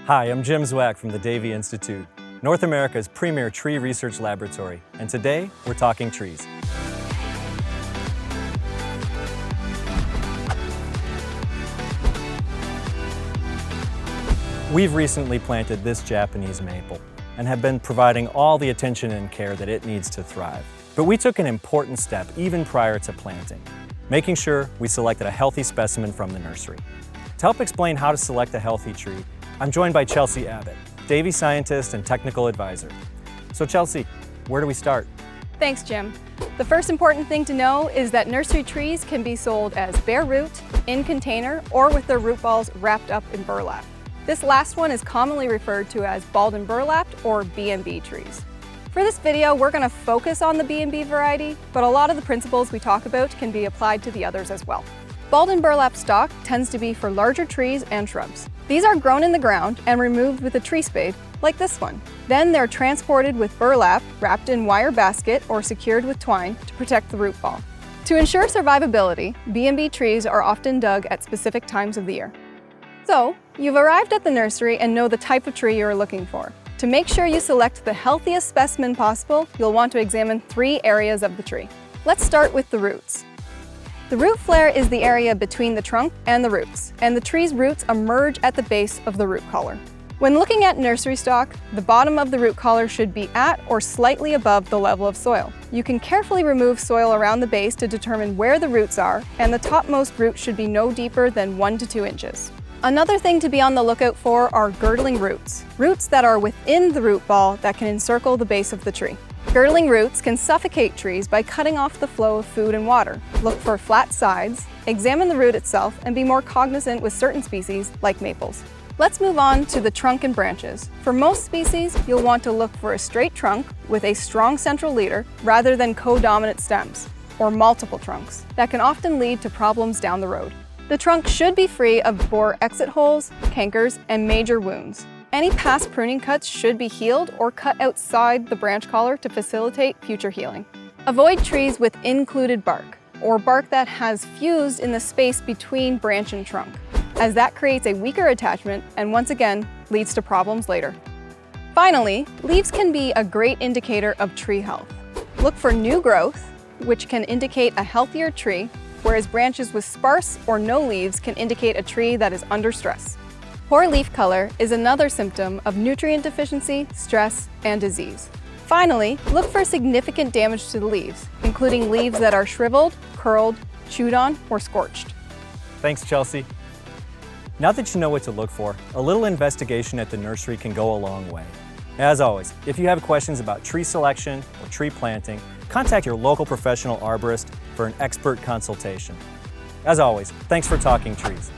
Hi, I'm Jim Zwack from the Davey Institute, North America's premier tree research laboratory, and today we're talking trees. We've recently planted this Japanese maple and have been providing all the attention and care that it needs to thrive. But we took an important step even prior to planting, making sure we selected a healthy specimen from the nursery. To help explain how to select a healthy tree, I'm joined by Chelsea Abbott, Davey scientist and technical advisor. So Chelsea, where do we start? Thanks, Jim. The first important thing to know is that nursery trees can be sold as bare root, in container, or with their root balls wrapped up in burlap. This last one is commonly referred to as balled and burlapped or B&B trees. For this video, we're going to focus on the B&B variety, but a lot of the principles we talk about can be applied to the others as well. Balled and burlap stock tends to be for larger trees and shrubs. These are grown in the ground and removed with a tree spade, like this one. Then they're transported with burlap, wrapped in wire basket or secured with twine to protect the root ball. To ensure survivability, B&B trees are often dug at specific times of the year. So, you've arrived at the nursery and know the type of tree you're looking for. To make sure you select the healthiest specimen possible, you'll want to examine 3 areas of the tree. Let's start with the roots. The root flare is the area between the trunk and the roots, and the tree's roots emerge at the base of the root collar. When looking at nursery stock, the bottom of the root collar should be at or slightly above the level of soil. You can carefully remove soil around the base to determine where the roots are, and the topmost root should be no deeper than 1 to 2 inches. Another thing to be on the lookout for are girdling roots, roots that are within the root ball that can encircle the base of the tree. Girdling roots can suffocate trees by cutting off the flow of food and water. Look for flat sides, examine the root itself, and be more cognizant with certain species, like maples. Let's move on to the trunk and branches. For most species, you'll want to look for a straight trunk with a strong central leader rather than codominant stems, or multiple trunks, that can often lead to problems down the road. The trunk should be free of bore exit holes, cankers, and major wounds. Any past pruning cuts should be healed or cut outside the branch collar to facilitate future healing. Avoid trees with included bark, or bark that has fused in the space between branch and trunk, as that creates a weaker attachment and once again leads to problems later. Finally, leaves can be a great indicator of tree health. Look for new growth, which can indicate a healthier tree, whereas branches with sparse or no leaves can indicate a tree that is under stress. Poor leaf color is another symptom of nutrient deficiency, stress, and disease. Finally, look for significant damage to the leaves, including leaves that are shriveled, curled, chewed on, or scorched. Thanks, Chelsea. Now that you know what to look for, a little investigation at the nursery can go a long way. As always, if you have questions about tree selection or tree planting, contact your local professional arborist for an expert consultation. As always, thanks for talking trees.